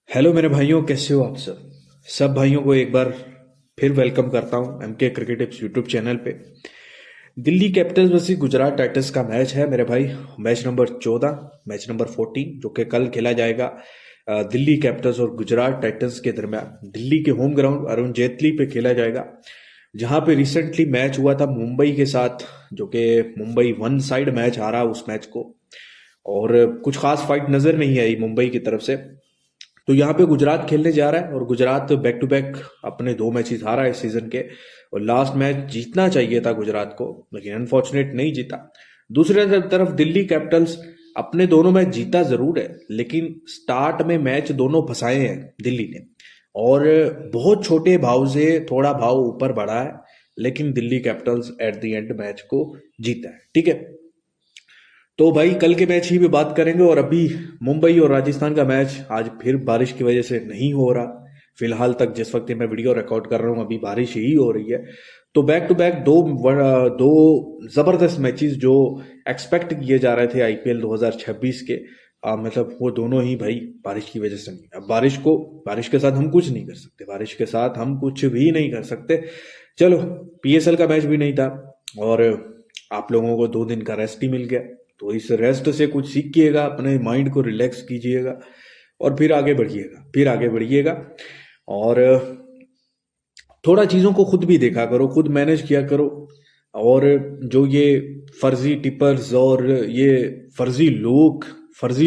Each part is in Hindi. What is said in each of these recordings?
हेलो मेरे भाइयों, कैसे हो आप सब। सब भाइयों को एक बार फिर वेलकम करता हूं MK cricket tips YouTube channel पे। Delhi Capitals versus Gujarat Titans का मैच है मेरे भाई। मैच नंबर 14, मैच नंबर 14 जो कि कल खेला जाएगा दिल्ली कैपिटल्स और गुजरात टाइटंस के दरमियान दिल्ली के होम ग्राउंड अरुण जेटली पे खेला जाएगा। जहां पे रिसेंटली मैच हुआ था मुंबई के साथ, जो कि मुंबई वन साइड मैच हारा उस मैच को, और कुछ खास फाइट नजर नहीं आई मुंबई की तरफ से। तो यहाँ पे गुजरात खेलने जा रहा है और गुजरात बैक टू बैक अपने दो मैचेस हारा है इस सीजन के। और लास्ट मैच जीतना चाहिए था गुजरात को, लेकिन अनफॉर्चुनेट नहीं जीता। दूसरी तरफ दिल्ली कैपिटल्स अपने दोनों मैच जीता जरूर है, लेकिन स्टार्ट में मैच दोनों फंसाए हैं दिल्ली ने, और बहुत छोटे भाव से थोड़ा भाव ऊपर बढ़ा है, लेकिन Delhi Capitals at the end match को जीता है। ठीक है, तो भाई कल के मैच ही भी बात करेंगे। और अभी मुंबई और राजस्थान का मैच आज फिर बारिश की वजह से नहीं हो रहा। फिलहाल तक जिस वक्त मैं वीडियो रिकॉर्ड कर रहा हूँ अभी बारिश ही हो रही है। तो बैक टू बैक दो जबरदस्त मैचेस जो एक्सपेक्ट किए जा रहे थे आईपीएल 2026 के, मतलब वो दोनों ही भाई बारिश की वजह से नहीं। अब बारिश के साथ हम कुछ नहीं कर सकते, बारिश के साथ हम कुछ भी नहीं कर सकते। चलो, पीएसएल का मैच भी नहीं था, और आप लोगों को 2 दिन का रेस्ट ही मिल गया। तो इस रेस्ट से कुछ सीखिएगा, अपने माइंड को रिलैक्स कीजिएगा और फिर आगे बढ़िएगा। और थोड़ा चीज़ों को खुद भी देखा करो, खुद मैनेज किया करो। और जो ये फर्जी टिपर्स और ये फर्जी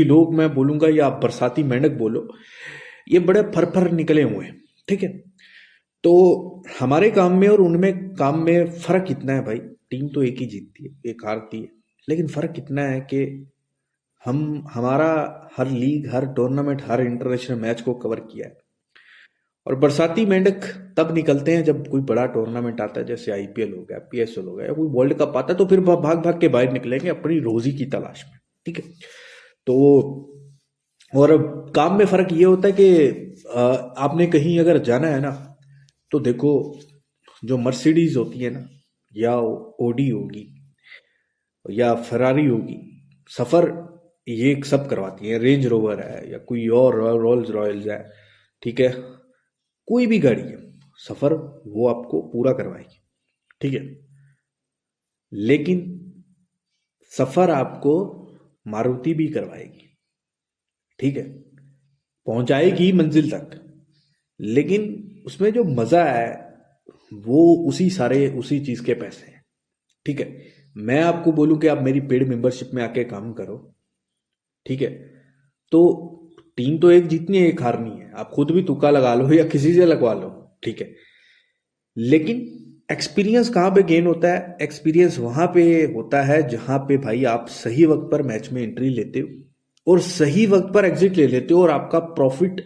लोग मैं बोलूंगा, या आप बरसाती मेंढक बोलो, ये बड़े फर निकले हुए हैं। ठीक है, तो हमारे काम में और उनमें काम में फर्क कितना है भाई। टीम तो एक ही जीतती है, एक हारती है, लेकिन फर्क कितना है कि हमारा हर लीग, हर टूर्नामेंट, हर इंटरनेशनल मैच को कवर किया है। और बरसाती मेंढक तब निकलते हैं जब कोई बड़ा टूर्नामेंट आता है, जैसे आईपीएल हो गया, पीएसएल हो गया, या कोई वर्ल्ड कप आता है, तो फिर भाग भाग के बाहर निकलेंगे अपनी रोजी की तलाश में। ठीक है, तो और अब काम में फर्क ये होता है कि आपने कहीं अगर जाना है ना, तो देखो, जो मर्सिडीज होती है ना, या ओडी होगी, या फरारी होगी, सफर ये सब करवाती है। रेंज रोवर है या कोई और रोल्स रॉयल्स है, ठीक है, कोई भी गाड़ी है, सफर वो आपको पूरा करवाएगी। ठीक है, लेकिन सफर आपको मारुति भी करवाएगी। ठीक है, पहुंचाएगी मंजिल तक, लेकिन उसमें जो मजा है वो उसी चीज के पैसे हैं। ठीक है, मैं आपको बोलूं कि आप मेरी पेड मेंबरशिप में आके काम करो, ठीक है, तो टीम तो एक जीतनी है, एक हारनी है। आप खुद भी तुक्का लगा लो या किसी से लगवा लो, ठीक है, लेकिन एक्सपीरियंस कहाँ पे गेन होता है? एक्सपीरियंस वहां पे होता है जहां पे भाई आप सही वक्त पर मैच में एंट्री लेते हो और सही वक्त पर एग्जिट ले लेते हो, और आपका प्रॉफिट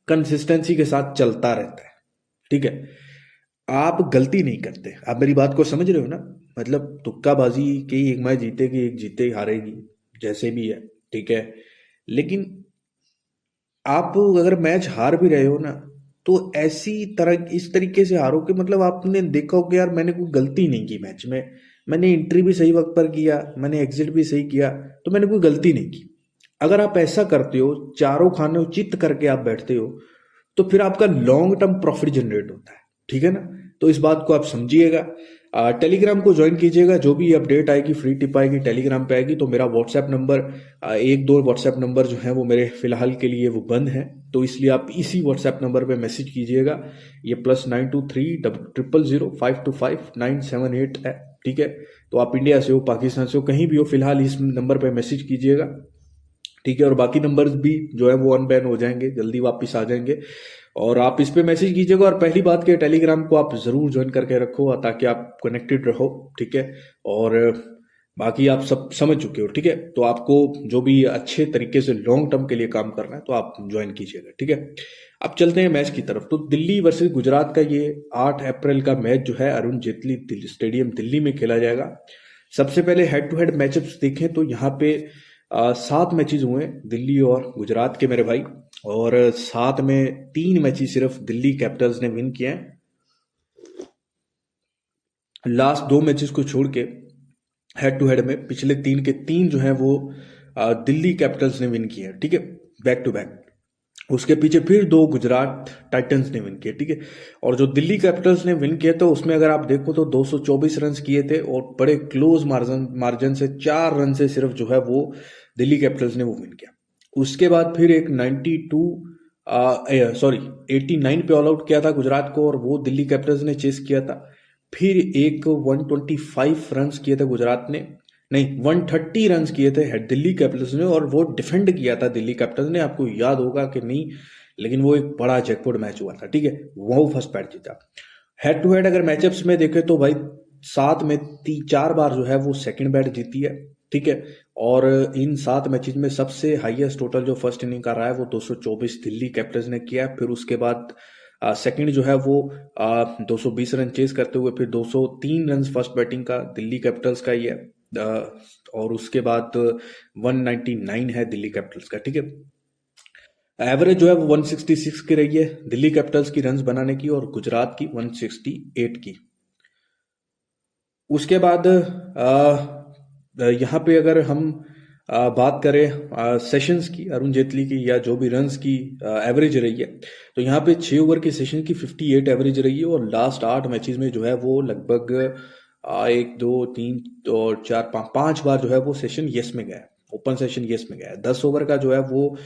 कंसिस्टेंसी के साथ चलता रहता है। ठीक है, आप गलती नहीं करते। आप मेरी बात को समझ रहे हो ना? मतलब तुक्काबाजी की एक मैच जीतेगी, एक जीते हारेगी, जैसे भी है, ठीक है, लेकिन आप अगर मैच हार भी रहे हो ना, तो ऐसी तरह इस तरीके से हारो कि मतलब आपने देखा हो कि यार मैंने कोई गलती नहीं की मैच में, मैंने एंट्री भी सही वक्त पर किया, मैंने एग्जिट भी सही किया, तो मैंने कोई गलती नहीं की। अगर आप ऐसा करते हो, चारों खाने चित करके आप बैठते हो, तो फिर आपका लॉन्ग टर्म प्रॉफिट जनरेट होता है। ठीक है ना? तो इस बात को आप समझिएगा। टेलीग्राम को ज्वाइन कीजिएगा, जो भी अपडेट आएगी, फ्री टिप आएगी, टेलीग्राम पे आएगी। तो मेरा व्हाट्सएप नंबर, एक दो व्हाट्सएप नंबर जो है वो मेरे फिलहाल के लिए वो बंद है, तो इसलिए आप इसी व्हाट्सएप नंबर पे मैसेज कीजिएगा। ये +923000525978 है। ठीक है, तो आप इंडिया से हो, पाकिस्तान से हो, कहीं भी हो, फिलहाल इस नंबर पे मैसेज कीजिएगा। ठीक है, और बाकी नंबर्स भी जो है वो अनबैन हो जाएंगे, जल्दी वापस आ जाएंगे। और आप इस पे मैसेज कीजिएगा। और पहली बात कि टेलीग्राम को आप जरूर ज्वाइन करके रखो, ताकि आप कनेक्टेड रहो। ठीक है, और बाकी आप सब समझ चुके हो। ठीक है, तो आपको जो भी अच्छे तरीके से लॉन्ग टर्म के लिए काम करना है तो आप ज्वाइन कीजिएगा। ठीक है, अब चलते हैं मैच की तरफ। तो दिल्ली वर्सेस गुजरात का ये 8 अप्रैल का मैच जो है अरुण जेटली स्टेडियम दिल्ली में खेला जाएगा। सबसे पहले हेड टू हेड मैचअप्स देखें तो यहाँ पे 7 मैचेस हुए दिल्ली और गुजरात के मेरे भाई, और 7 में 3 मैचेस सिर्फ दिल्ली कैपिटल्स ने विन किए हैं। लास्ट 2 मैचेस को छोड़ के हेड टू हेड में पिछले 3 के 3 जो है वो दिल्ली कैपिटल्स ने विन किए हैं। ठीक है, बैक टू बैक। उसके पीछे फिर दो गुजरात टाइटंस ने विन किए, ठीक है। और जो दिल्ली कैपिटल्स ने विन किए तो उसमें अगर आप देखो तो 224 रन किए थे और बड़े क्लोज मार्जिन मार्जिन से 4 रन से सिर्फ जो है वो दिल्ली कैपिटल्स ने वो विन किया। उसके बाद फिर एक 89 पे ऑल आउट किया था गुजरात को और वो दिल्ली कैपिटल्स ने चेस किया था। फिर एक 125 रन किए थे गुजरात ने, नहीं 130 रन किए थे दिल्ली कैपिटल्स ने, और वो डिफेंड किया था दिल्ली कैपिटल्स ने, आपको याद होगा कि नहीं, लेकिन वो एक बड़ा जैकपॉट मैच हुआ था, ठीक है। वो फर्स्ट मैच जीता। हेड टू हेड अगर मैचअप्स में देखें तो भाई 7 में 4 बार जो है वो सेकंड बैट जीती है, ठीक है। और इन 7 मैचेस में सबसे हाईएस्ट टोटल जो फर्स्ट इनिंग का रहा है वो 224 दिल्ली कैपिटल्स ने किया है। फिर उसके बाद सेकंड जो है वो 220 रन चेस करते हुए फिर 203 रन फर्स्ट बैटिंग का दिल्ली कैपिटल्स का ही है। और उसके बाद 199 है दिल्ली कैपिटल्स का, ठीक है। एवरेज जो है वो 166 की रही है दिल्ली कैपिटल्स की रन्स बनाने की और गुजरात की 168 की। उसके बाद यहाँ पे अगर हम बात करें सेशंस की, अरुण जेटली की, या जो भी रन्स की एवरेज रही है, तो यहाँ पे 6 ओवर की सेशन की 58 एवरेज रही है और लास्ट 8 मैचेस में जो है वो लगभग 1 2 3 और 4 5 बार जो है वो सेशन यस में गया, ओपन सेशन यस में गया। 10 ओवर का जो है वो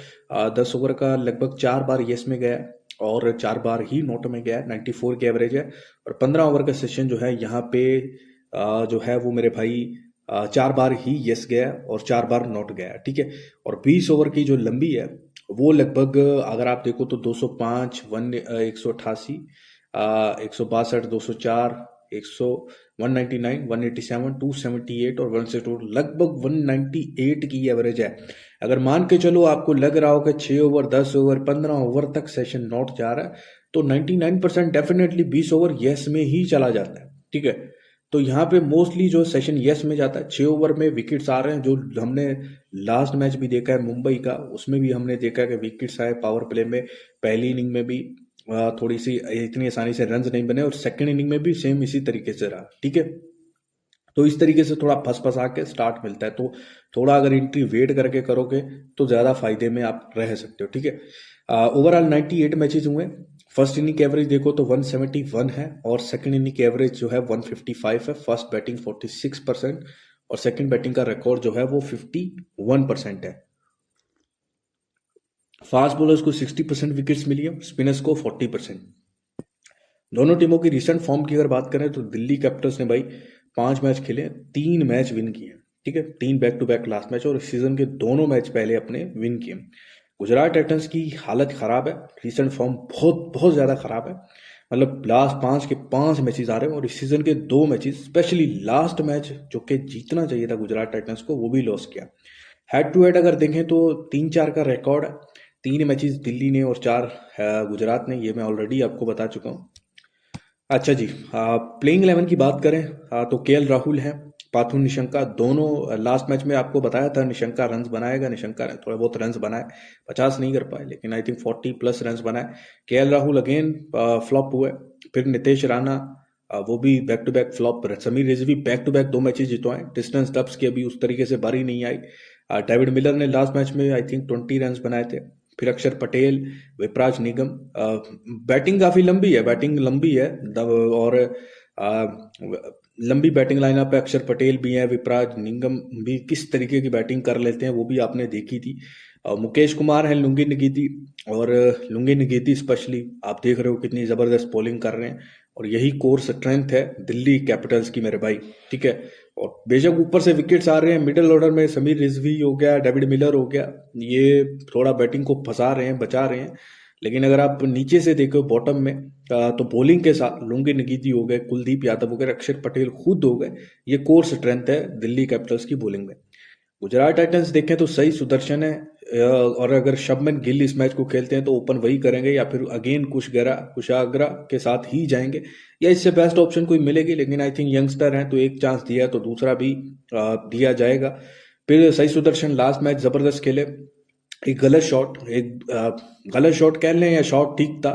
10 ओवर का लगभग 4 बार यस में गया और 4 बार ही नॉट में गया, 94 की एवरेज है। और 15 ओवर का सेशन जो है यहाँ पे जो है वो मेरे भाई 4 बार ही यस गया और 4 बार नॉट गया, ठीक है। और 20 ओवर की जो लंबी है वो लगभग अगर आप देखो तो 205, 188, 162, 204, 100, 199, 187, 278 और 162, लगभग 198 की एवरेज है। अगर मान के चलो आपको लग रहा हो कि 6 ओवर, 10 ओवर, 15 ओवर तक सेशन नॉट जा रहा है, तो 99% डेफिनेटली 20 ओवर यस में ही चला जाता है, ठीक है। तो यहाँ पे मोस्टली जो सेशन यस में जाता है, 6 ओवर में विकेट्स आ रहे हैं, जो हमने लास्ट मैच भी देखा है मुंबई का, उसमें भी हमने देखा है कि विकेट्स आए पावर प्ले में। पहली इनिंग में भी थोड़ी सी इतनी आसानी से रन्स नहीं बने और सेकंड इनिंग में भी सेम इसी तरीके से रहा, ठीक है। तो इस तरीके से थोड़ा फंस फंसा के स्टार्ट मिलता है, तो थोड़ा अगर एंट्री वेट करके करोगे तो ज़्यादा फायदे में आप रह सकते हो, ठीक है। ओवरऑल 98 मैचेस हुए। फर्स्ट इनिंग की एवरेज देखो तो 171 है और सेकंड इनिंग की एवरेज जो है 155 है। फर्स्ट बैटिंग 46% और सेकंड बैटिंग का रिकॉर्ड जो है वो 51% है। फास्ट बॉलर्स को 60% विकेट्स मिली है, स्पिनर्स को 40%। दोनों टीमों की रिसेंट फॉर्म की अगर बात करें तो दिल्ली कैपिटल्स ने भाई 5 मैच खेले, 3 मैच विन किए, ठीक है। 3 back to back last match और इस सीजन के दोनों मैच पहले अपने विन किए। गुजरात टाइटंस की हालत खराब है, रिसेंट फॉर्म बहुत बहुत ज़्यादा खराब है। मतलब लास्ट 5 के 5 मैचेस आ रहे हैं और इस सीजन के 2 मैचेस, स्पेशली लास्ट मैच जो कि जीतना चाहिए था गुजरात टाइटंस को, वो भी लॉस किया। हेड टू हेड अगर देखें तो 3-4 का रिकॉर्ड है। 3 मैचेस दिल्ली ने और 4 गुजरात ने, ये मैं ऑलरेडी आपको बता चुका हूँ। अच्छा जी, प्लेइंग 11 की बात करें तो केएल राहुल है, पाथु निशंका, दोनों लास्ट मैच में आपको बताया था निशंका रन्स बनाएगा, निशंका ने थोड़ा बहुत रन्स बनाए, 50 नहीं कर पाए लेकिन आई थिंक 40+ रन्स बनाए। केएल राहुल अगेन फ्लॉप हुए। फिर नितेश राणा, वो भी back to back flop. Sameer Rizvi back to back 2 matches जितवाए, डिस्टेंस डब्स की अभी उस तरीके से बारी नहीं आई। डेविड मिलर ने लास्ट मैच में आई थिंक 20 रन्स बनाए थे। फिर अक्षर पटेल, विपराज निगम, बैटिंग काफी लंबी है, बैटिंग लंबी है और लंबी बैटिंग लाइनअप पे अक्षर पटेल भी हैं, विपराज निगम भी किस तरीके की बैटिंग कर लेते हैं वो भी आपने देखी थी। मुकेश कुमार है लुंगी निगीती, और लुंगी निगीती स्पेशली आप देख रहे हो कितनी जबरदस्त बॉलिंग कर रहे हैं और यही कोर स्ट्रेंथ है दिल्ली कैपिटल्स की मेरे भाई, ठीक है। और बेशक ऊपर से विकेट्स आ रहे हैं, मिडिल ऑर्डर में समीर रिजवी हो गया, डेविड मिलर हो गया, ये थोड़ा बैटिंग को फंसा रहे हैं, बचा रहे हैं। लेकिन अगर आप नीचे से देखो बॉटम में तो बॉलिंग के साथ लुंगी निगीती हो गए, कुलदीप यादव हो गए, अक्षर पटेल खुद हो गए, ये कोर स्ट्रेंथ है दिल्ली कैपिटल्स की बॉलिंग में। गुजरात टाइटंस देखें तो सही सुदर्शन है, और अगर शबमन गिल इस मैच को खेलते हैं तो ओपन वही करेंगे या फिर अगेन कुशाग्रा के साथ ही जाएंगे, या इससे बेस्ट ऑप्शन कोई मिलेगी। लेकिन आई थिंक यंगस्टर हैं तो एक चांस दिया तो दूसरा भी दिया जाएगा। फिर सही सुदर्शन लास्ट मैच जबरदस्त खेले, एक गलत शॉट कह लें या शॉट ठीक था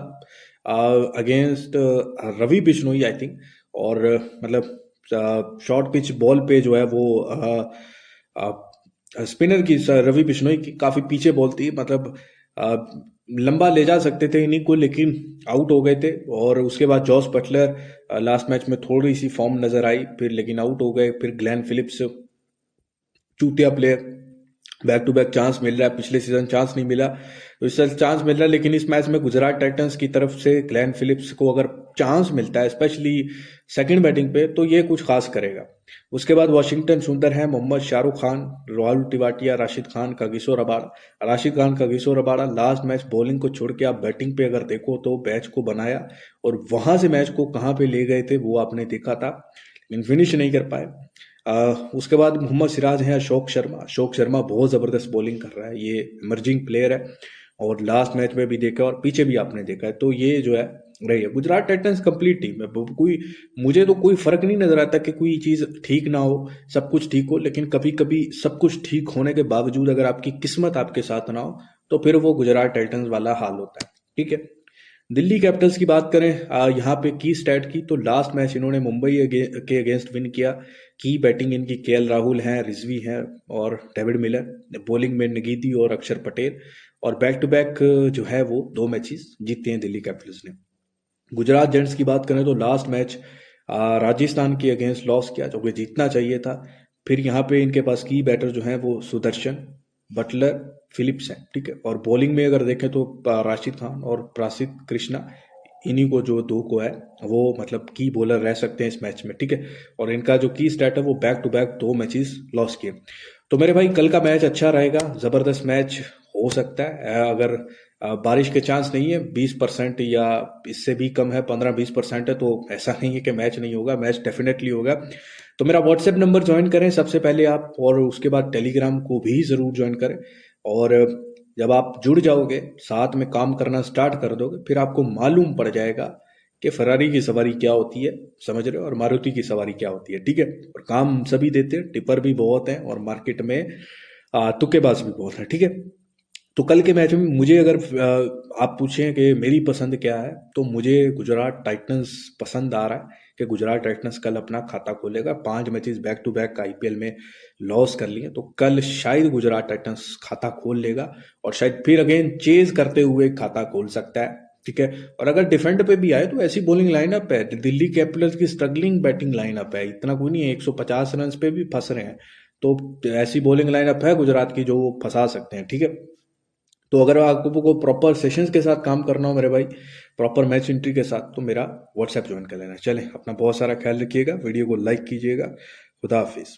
against Ravi Bishnoi I think, और मतलब शॉर्ट पिच बॉल पे जो है वो स्पिनर की रवि बिश्नोई की काफी पीछे बॉल थी, मतलब लंबा ले जा सकते थे इन्हीं को, लेकिन आउट हो गए थे। और उसके बाद जॉस बटलर लास्ट मैच में थोड़ी सी फॉर्म नजर आई फिर, लेकिन आउट हो गए। फिर ग्लेन फिलिप्स चूतिया player, back to back chance मिल रहा है, पिछले सीजन चांस नहीं मिला तो इस साल चांस मिल रहा है। लेकिन इस मैच में गुजरात टाइटंस की तरफ से ग्लेन फिलिप्स को अगर चांस मिलता है स्पेशली सेकंड बैटिंग पे, तो ये कुछ खास करेगा। उसके बाद वॉशिंगटन सुंदर है, Mohammed Shahrukh Khan, Rahul Tewatia, Rashid Khan, Kagiso Rabada. Rashid Khan, Kagiso Rabada last match bowling को छोड़ के आप बैटिंग पे अगर देखो तो मैच को बनाया और वहां से मैच को कहाँ पे ले गए थे वो आपने देखा था, लेकिन फिनिश नहीं कर पाए। उसके बाद मोहम्मद सिराज हैं, अशोक शर्मा बहुत ज़बरदस्त बॉलिंग कर रहा है, ये इमर्जिंग प्लेयर है और लास्ट मैच में भी देखा और पीछे भी आपने देखा है। तो ये जो है रही है गुजरात टाइटंस कंप्लीट टीम है। कोई मुझे तो कोई फर्क नहीं नजर आता कि कोई चीज़ ठीक ना हो, सब कुछ ठीक हो, लेकिन कभी कभी सब कुछ ठीक होने के बावजूद अगर आपकी किस्मत आपके साथ ना हो तो फिर वो गुजरात टाइटंस वाला हाल होता है। ठीक है, दिल्ली कैपिटल्स की बात करें, यहाँ पे की स्टैट की तो लास्ट मैच इन्होंने मुंबई के अगेंस्ट विन किया। की बैटिंग इनकी केएल राहुल हैं, रिजवी हैं और डेविड मिलर, बॉलिंग में नगीदी और अक्षर पटेल, और बैक टू बैक जो है वो 2 मैचेस जीते हैं दिल्ली कैपिटल्स ने। गुजरात जेंट्स की बात करें तो लास्ट मैच राजस्थान के अगेंस्ट लॉस किया जो कि जीतना चाहिए था। फिर यहाँ पे इनके पास की बैटर जो हैं वो सुदर्शन, बटलर, फिलिप्स हैं। ठीक है, और बॉलिंग में अगर देखें तो राशिद खान और प्रासिद कृष्णा, इन्हीं को जो दो को है वो मतलब की बॉलर रह सकते हैं इस मैच में। ठीक है, और इनका जो की स्टैट है वो back to back 2 matches loss किए। तो मेरे भाई कल का मैच अच्छा रहेगा, जबरदस्त मैच हो सकता है। अगर बारिश के चांस नहीं है, 20% या इससे भी कम है, 15-20% है, तो ऐसा नहीं है कि मैच नहीं होगा, मैच डेफिनेटली होगा। तो मेरा व्हाट्सएप नंबर ज्वाइन करें सबसे पहले आप, और उसके बाद टेलीग्राम को भी ज़रूर ज्वाइन करें। और जब आप जुड़ जाओगे, साथ में काम करना स्टार्ट कर दोगे, फिर आपको मालूम पड़ जाएगा कि फरारी की सवारी क्या होती है, समझ रहे हो, और मारुति की सवारी क्या होती है। ठीक है, और काम सभी देते हैं, टिपर भी बहुत हैं और मार्केट में तुक्केबाज भी बहुत हैं। ठीक है, तो कल के मैच में मुझे अगर आप पूछें कि मेरी पसंद क्या है, तो मुझे गुजरात टाइटंस पसंद आ रहा है कि गुजरात टाइटंस कल अपना खाता खोलेगा। 5 matches back to back IPL में लॉस कर लिए, तो कल शायद गुजरात टाइटंस खाता खोल लेगा और शायद फिर अगेन चेज करते हुए खाता खोल सकता है। ठीक है, और अगर डिफेंड पे भी आए तो ऐसी बॉलिंग लाइनअप है, दिल्ली कैपिटल्स की स्ट्रगलिंग बैटिंग लाइनअप है, इतना कोई नहीं है, 150 रन पे भी फंस रहे हैं। तो ऐसी बॉलिंग लाइनअप है गुजरात की जो वो फंसा सकते हैं। ठीक है, तो अगर आपको प्रॉपर सेशंस के साथ काम करना हो मेरे भाई, प्रॉपर मैच एंट्री के साथ, तो मेरा व्हाट्सएप ज्वाइन कर लेना। चलें, अपना बहुत सारा ख्याल रखिएगा, वीडियो को लाइक कीजिएगा। खुदा हाफिज़।